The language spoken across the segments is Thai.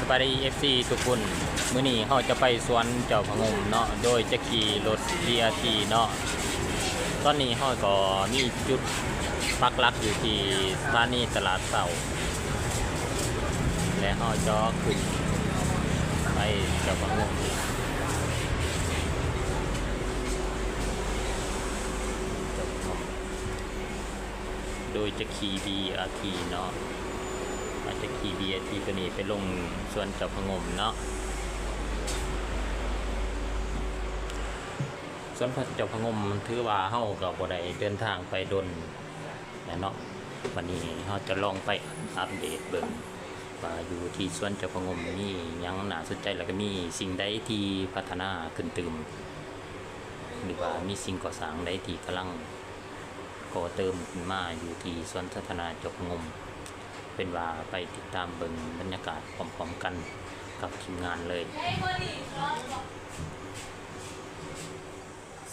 บายดี FC ทุกคนมื้อนี้เราจะไปสวนเจ้าพะงมเนาะโดยจะขี่รถ BRT เนาะตอนนี้เราก็มีจุดปักหลักอยู่ที่สถานีตลาดเสาและเราจะขึ้นไปเจ้าพะงมโดยจะขี่ BRT เนาะอาจจะขี่ BRT ตัวนี้ไปลงสวนเจ้าพะงมเนาะสวนเจ้าพะงมมันถือว่าเฮาก็บ่ได้เดินทางไปดนเนาะวันนี้เฮาจะลองไปอัปเดตเบิ่งว่าอยู่ที่สวนเจ้าพะงมนี่ยังน่าสนใจแล้วก็มีสิ่งใดที่พัฒนาขึ้นเติมหรือว่ามีสิ่งก่อสร้างใดที่กำลังก่อเติมขึ้นมาอยู่ที่สวนสาธารณะเจ้าพะงมเป็นว่าไปติดตามเบิ่งบรรยากาศพร้อมๆกันกับทีมงานเลย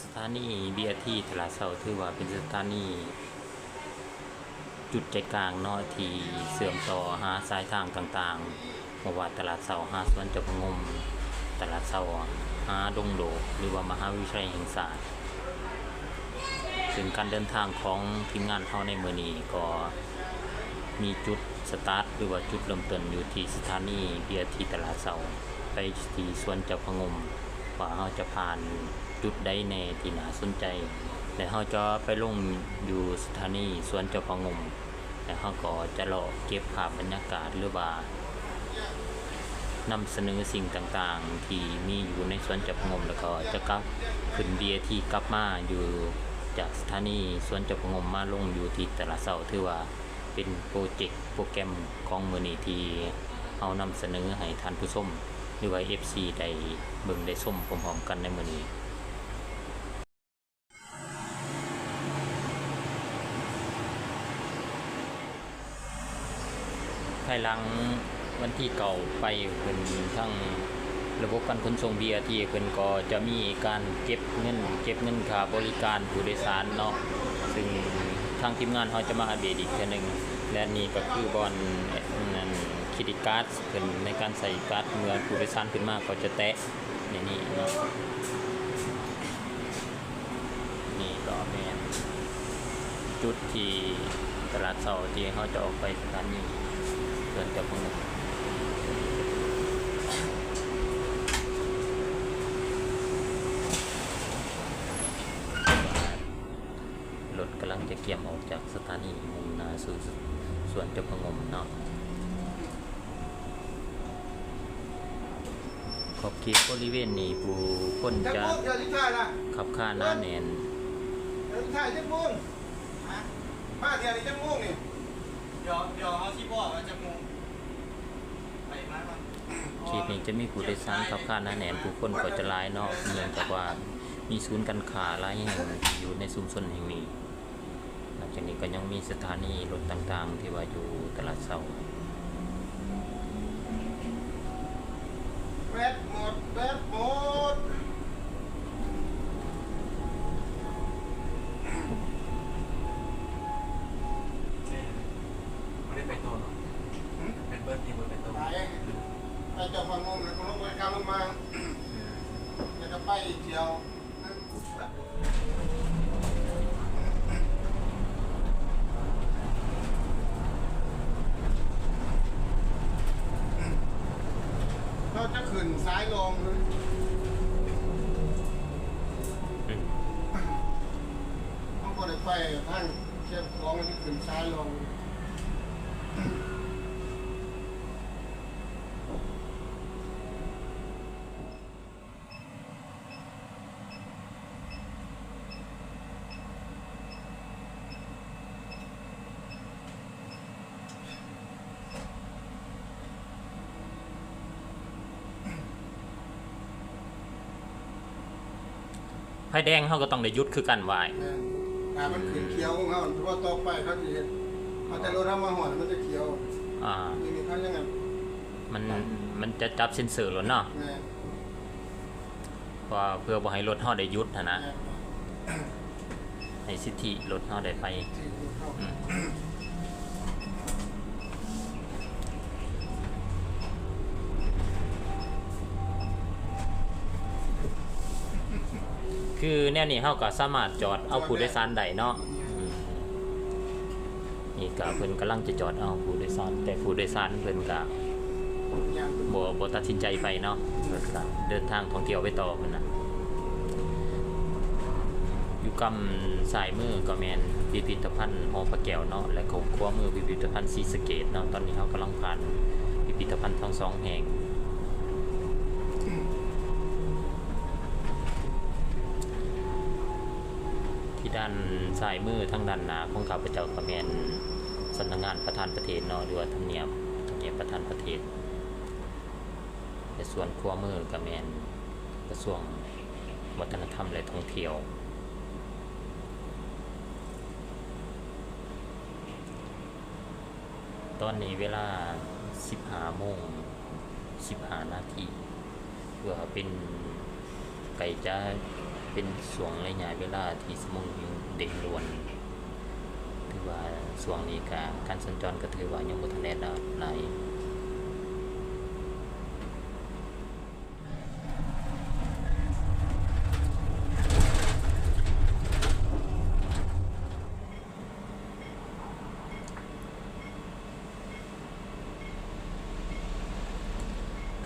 สถานี BRT ตลาดเสาถือว่าเป็นสถานีจุดใจกลางเนาะที่เสื่อมต่อหาสายทางต่างๆบ่ว่าตลาดเสาหาสวนเจ้าพะงมตลาดเสาหาดงโดหรือว่ามหาวิทยาลัยแห่งศาสตร์ซึ่งการเดินทางของทีมงานเฮาในมื้อนี้ก็มีจุดสตาร์ทหรือว่าจุดเริ่มต้นอยู่ที่สถานี BRT ตลาดเสาไปที่สวนเจ้าพะงมว่าเราจะผ่านจุดใดแน่ที่น่าสนใจและเราจะไปลงอยู่สถานีสวนเจ้าพะงมและเราก็จะรอเก็บภาพบรรยากาศหรือว่านำเสนอสิ่งต่างๆที่มีอยู่ในสวนเจ้าพะงมแล้วก็จะกลับขึ้น BRT กลับมาอยู่จากสถานีสวนเจ้าพะงมมาลงอยู่ที่ตลาดเสาถือว่าเป็นโปรเจกต์โปรแกรมของมื้อนี้ที่เอานำเสนอให้ท่านผู้ชมหรือว่า FC ได้เบิ่งได้ชมพร้อมๆกันในมื้อนี้ภายหลังวันที่เก่าไปเพิ่นทั้งระบบการขนส่ง BRT เพิ่นก็จะมีการเก็บเงินค่าบริการผู้โดยสารเนาะซึ่งทางทีมงานเขาจะมาอัปเดตอีกเทื่อนึงและนี่ก็คือบอนนั่นเครดิตการ์ดเพิ่นในการใส่การ์ดเมื่อผู้โดยสารขึ้นมาก็จะแตะในนี้เนาะนี่ก็เป็นจุดที่ตลาดเสาที่เขาจะออกไปสถานีเดินจากพงรถกำลังจะเกี่ยมออกจากสถานีมุ่งหน้าสู่สวนเจ้าพะงมเนาะขอบเขตบริเวณนี้ผู้คนจะขับข้าหน้าแน่นมาเทียนี่จะม่วงนี่เดี๋ยวเอาที่บอกว่าจะม่วงไปมากมั้งเขตนี้จะมีผู้โดยสารขับข้าหน้าแน่นผู้คนก็จะหลายเนาะเนื่องจากว่ามีศูนย์การค้าหลายแห่งอยู่ในชุมชนแห่งนี้หลังจากนี้ก็ยังมีสถานีรถต่างๆที่ว่าอยู่ตลาดเสาแบตหมดไม่ได้ไปโตหรอเป็นเบิร์ดที่มันเป็นโตไปเจ้าพะงมแล้วก็ลงไปกลางลงมาแล้วก็ไปเที่ยวเราจะขึ้นซ้ายลงต้องกดไปทางเชียงของมันจะขึ้นซ้ายลงไฟแดงเขาก็ต้องได้ยุดคือกันไว้มันขึ้นเขียวของเขาเพราะว่าต่อไปเขาจะเห็นเขาจะรถทำมาหอนมันจะเขียวนี่เขายังไงมันจะจับเซ็นเซอร์รถเนาะเพราะเพื่อบ่ให้รถเขาได้ยุดนะให้สิทธิรถเขาได้ไป คือแนวนี้เฮาก็สามารถจอดเอาผู้โดยสารได้เนาะนี่ก็เพิ่นกำลังจะจอดเอาผู้โดยสารแต่ผู้โดยสารเพิ่นก็บ่ตัดสินใจไปเนาะเพิ่นก็เดินทางท่องเที่ยวไปต่อเพิ่นน่ะอยู่กำสายมือก็แม่นพิพิธภัณฑ์หอพระแก้วเนาะและก็ขวามือพิพิธภัณฑ์ศรีสะเกษเนาะตอนนี้เฮากำลังผ่านพิพิธภัณฑ์ทั้งสองแห่งที่ด้านซ้ายมือทางด้านหน้าของข้าพเจ้าก็แม่นสำนักงานประธานประเทศเนาะหรือว่าทำเนียบประธานประเทศในส่วนขวามือก็แม่นกระทรวงวัฒนธรรมและท่องเที่ยวตอนนี้เวลา 15:15 นาทีเพื่อเป็นไก่จะเป็นช่วงระยะเวลาที่สมองเด็กล้วนถือว่าช่วงนี้การสัญจรก็ถือว่ายังบ่ทันได้หลาย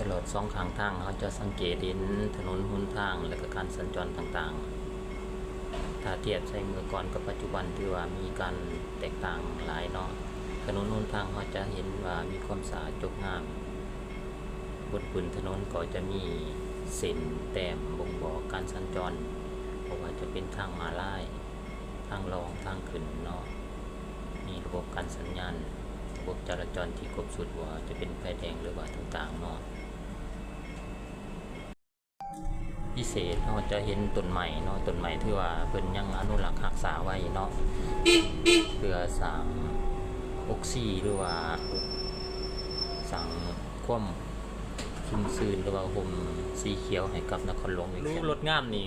ตลอดสองข้างทางเขาจะสังเกตเห็นถนนหนทางและก็การสัญจรต่างๆถ้าเทียบใช้เมื่อก่อนกับปัจจุบันที่ว่ามีการแตกต่างหลายเนาะถนนหนทางเขาจะเห็นว่ามีความสะอาดงดงามบนพื้นถนนก็จะมีเส้นแต้มบ่งบอกการสัญจรเพราะว่าจะเป็นทางม้าลายทางรองทางขึ้นเนาะมีระบบการสัญญาณระบบจราจรที่ครบสุดว่าจะเป็นไฟแดงหรือว่าต่างๆเนาะพิเศษเราจะเห็นต้นใหม่เนาะต้นใหม่ที่ว่าเพิ่นยังอนุรักษ์รักษาไว้เนาะเพื่อสร้างออกซิหรือว่าสร้างความชุ่มชื้นหรือว่าห่มสีเขียวให้กับนครหลวงอีกรถงามนี่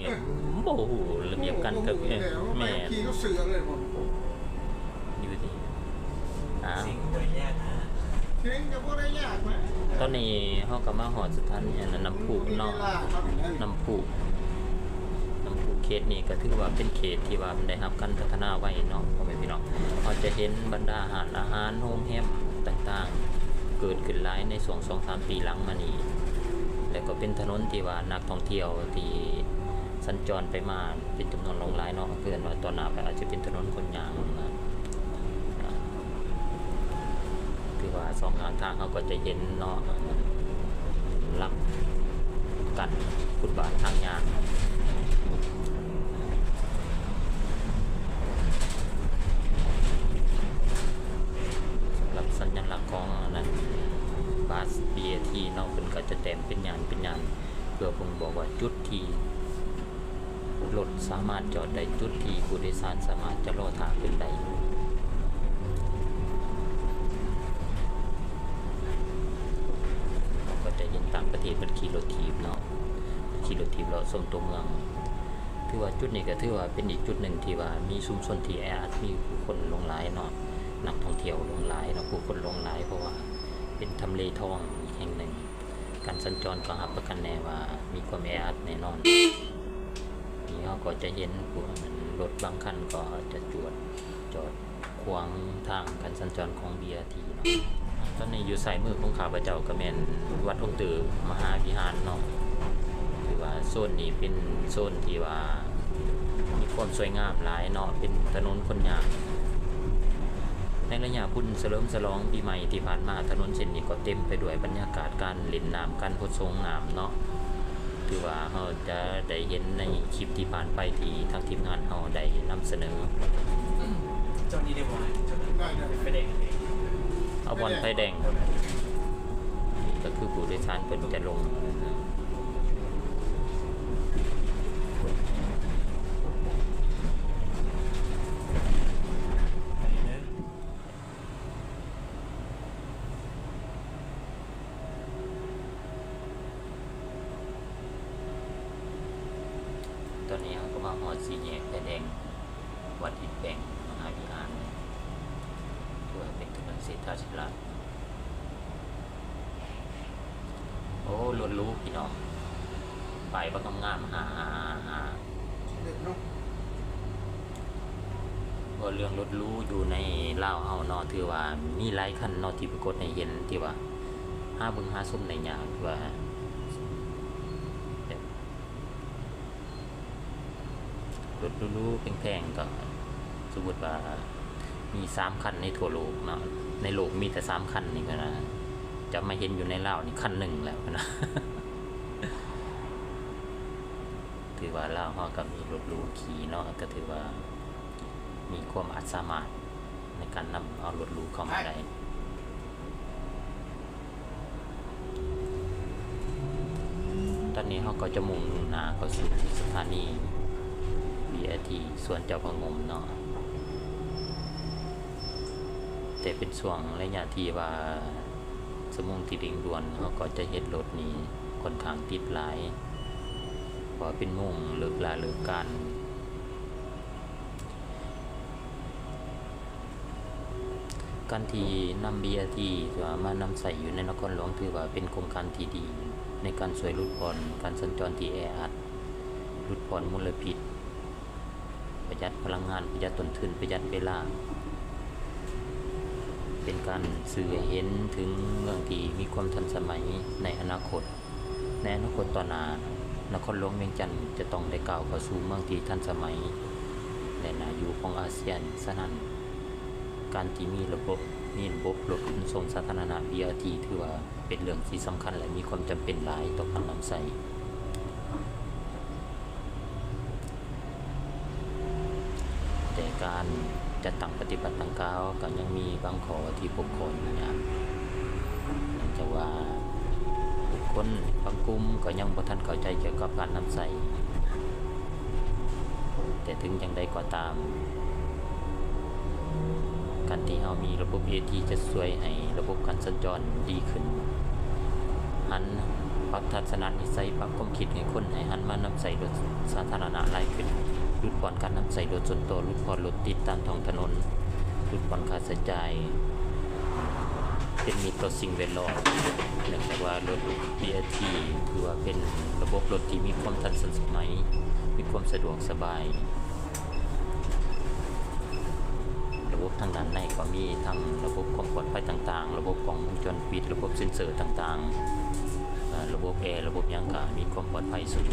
โอ้โหระเบียบกันกับแม่ขี่ก็เสือเลยผม อยู่ดีสิ่งบ่ได้ยากนะสิ่งก็บ่ได้ยากนะตอนนี้เฮาก็มาฮอดสถานีน้ำพุเนาะน้ำพุเขตนี้ก็ถือว่าเป็นเขตที่ว่ามันได้รับการพัฒนาไว้เนาะพ่อแม่พี่น้องเราจะเห็นบรรดาอาหารโฮมแฮมต่างๆเกิดขึ้นหลายในช่วง 2-3 ปีหลังมานี้แล้วก็เป็นถนนที่ว่านักท่องเที่ยวที่สัญจรไปมาเป็นจำนวนหลายเนาะเกินว่าตอนหน้าไปอาจจะเป็นถนนคนยางนะคือว่าสองข้างทางเขาก็จะเห็นเนาะรับกันฟุตบาททางยางสำหรับสัญลักษณ์ของนั้นบาส BAT เนาะเป็นก็จะแต้มเป็นยานเพื่อผมบอกว่าจุดที่รถสามารถจอดได้จุดที่ผู้โดยสารสามารถจะรอทางขึ้นได้ก็จะเห็นต่างประเทศมันขี่รถถีบเนาะขี่รถถีบเราส่งตัวเมืองถือว่าจุดนี้ก็ถือว่าเป็นอีกจุดหนึ่งที่ว่ามีชุมชนที่แออัดมีผู้คนหลงไหลเนาะนักท่องเที่ยวหลงไหลเนาะผู้คนหลงไหลเพราะว่าเป็นทำเลทองอีกแห่งหนึ่งการสัญจรก็รับประกันแน่ว่ามีความแออัดแน่นอนนี่เราก็จะเห็นพวกรถบางคันก็จะจอดขวางทางการสัญจรของ BRT เนาะตอนนี้อยู่สายมือของข้าพเจ้าก็แม่นวัดองค์ตือมหาวิหารเนาะคือว่าโซนนี้เป็นโซนที่ว่ามีความสวยงามหลายเนาะเป็นถนนคนยางในระยะบุญเฉลิมฉลองปีใหม่ที่ผ่านมาถนนเส้นนี้ก็เต็มไปด้วยบรรยากาศการเล่นน้ำการพดสงน้ำเนาะคือว่าเราจะได้เห็นในคลิปที่ผ่านไปที่ทางทีมงานเราได้นำเสนอจอนี้ได้บ่ไฟแดงเอาบอลไฟแดงก็คือผู้โดยสารเพิ่นจะลงตอนนี้เขาก็มาฮอดสี่แยกไฟแดงวัดอิฐแบงมหาวิหารตัวเป็นถนนเศรษฐาธิราชโอ้ล้วนรู้พี่น้องไปบักงามหา เด็ดเนาะ ว่าเรื่องรถหรูอยู่ในลาวเฮาเนาะถือว่ามีหลายคันเนาะที่ปรากฏให้เห็นที่ว่าหาเบิ่งหาชมในยากที่ว่ารถหรูๆแพงๆก็สมมุติว่ามี3คันในทั่วโลกเนาะในโลกมีแต่3คันนี่ก็นะจะมาเห็นอยู่ในลาวนี่คันหนึ่งแล้วนะ ถือว่าลาวเฮาก็มีรถหรูขี่เนาะก็ถือว่ามีความอาจสามารถในการนำเอารถหรูเข้ามาได้ตอนนี้เขาก็จะมุ่งหน้าเข้าสู่สถานี BRT สวนเจ้าพระงมเนาะแต่เป็นช่วงระยะที่ว่าสมงที่ดิ่งด่วนเขาก็จะเห็นรถนี้ค่อนข้างติดหลายเพราะเป็นมุ่งเลิกลาเลิกการการที่นำ BRT มานำใส่อยู่ในนครหลวงถือว่าเป็นโครงการที่ดีในการช่วยลดผ่อนการสัญจรที่แออัดลดผ่อนมลพิษประหยัดพลังงานประหยัดต้นทุนประหยัดเวลาเป็นการสื่อให้เห็นถึงเมืองที่มีความทันสมัยในอนาคตต่อหน้านครหลวงเวียงจันทร์จะต้องได้ก้าวเข้าสู่เมืองที่ทันสมัยและน่าอยู่ของอาเซียนฉะนั้นการที่มีระบบรถขนส่งสาธารณะ BRT ถือว่าเป็นเรื่องที่สำคัญและมีความจำเป็นหลายต่อการนำใช้แต่การจัดตั้งปฏิบัติดังกล่าวก็ยังมีบางข้อที่พบข้ออยู่ยากเนื่องจากว่าบุคคลบางกลุ่มก็ยังบ่ทันเข้าใจเกี่ยวกับการนำใช้แต่ถึงอย่างใดก็ตามการที่เรามีระบบ BRT จะช่วยให้ระบบการสัญจรดีขึ้นหันปรับทัศนวิสัยปรับความคิดให้คนให้หันมานำใช้รถสาธารณะหลายขึ้นลดผ่อนการนำใช้รถส่วนตัวลดผ่อนรถติดตามท้องถนนลดผ่อนค่าใช้จ่ายเป็นมิตรต่อสิ่งแวดล้อมเนื่องจากว่ารถ BRT ถือว่าเป็นระบบรถที่มีความทันสมัยมีความสะดวกสบายระบบทางด้านในก็มีทั้งระบบความปลอดภัยต่างๆระบบกล้องวงจรปิดระบบเซ็นเซอร์ต่างๆระบบแอร์ระบบยังก็มีความปลอดภัยสูง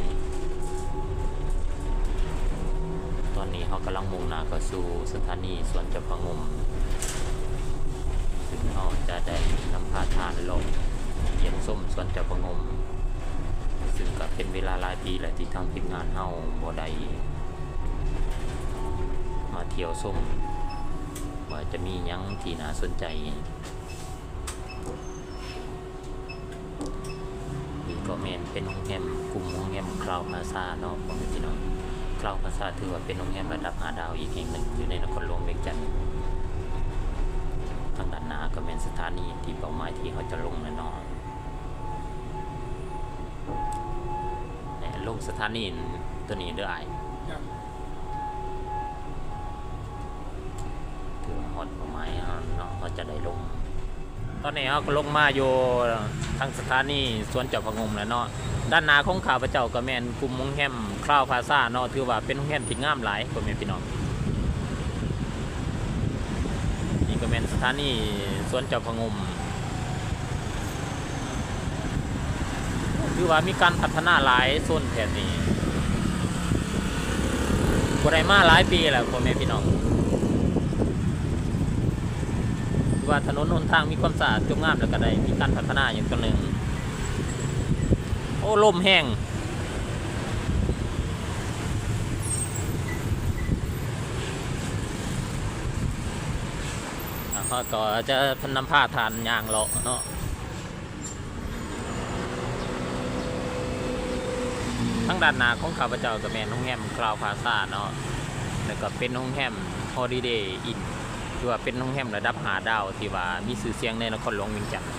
ตอนนี้เขากำลังมุ่งหน้าเข้าสู่สถานีสวนเจ้าพระงมซึ่งเขาจะได้นำพาทานลงเยี่ยมชมสวนเจ้าพระงมซึ่งก็เป็นเวลาหลายปีแล้วที่ทางทีมงานเฮาบ่ได้มาเที่ยวชมว่าจะมีหยังที่น่าสนใจนี่ก็แม่นเป็นโรงแรมกลุ่มโรงแรมคลาวพลาซ่าเนาะพ่อแม่พี่น้องคลาวพลาซ่าถือว่าเป็นโรงแรมระดับ5 ดาวอีกแห่งหนึ่งอยู่ในนครหลวงเวียงจันทร์ทางด้านหน้าก็เป็นสถานีที่เป้าหมายที่เขาจะลงแน่นอนลงสถานีตัวนี้เด้อไอ้ถือว่าฮอดเป้าหมายเนาะเขาจะได้ลงตอนนี้เขาก็ลงมาอยู่ทางสถานีสวนเจ้าพระงมแล้วเนาะด้านหน้าของข้าพเจ้าก็แม่นกลุ่มโรงแรมคลาวพลาซ่าเนาะถือว่าเป็นโรงแรมที่งามหลายพ่อแม่พี่น้องนี่ก็แม่นสถานีสวนเจ้าพระงมถือว่ามีการพัฒนาหลายโซนแถบนี้บ่ได้มาหลายปีแล้วพ่อแม่พี่น้องว่าถนนหนทางมีความสะอาดงามแล้วก็ได้มีการพัฒนาอย่างตัวหนึ่งโอ้ลมแห้งก็จะนำผ้าทานยางเลาะเนาะทั้งด้านหน้าของข้าพเจ้าก็แม่นโรงแรมคลาวพลาซ่าเนาะแล้วก็เป็นโรงแรมฮอลิเดย์อินที่ว่าเป็นโรงแรมระดับ5 ดาวที่ว่ามีชื่อเสียงในนครหลวงเวียงจันทร์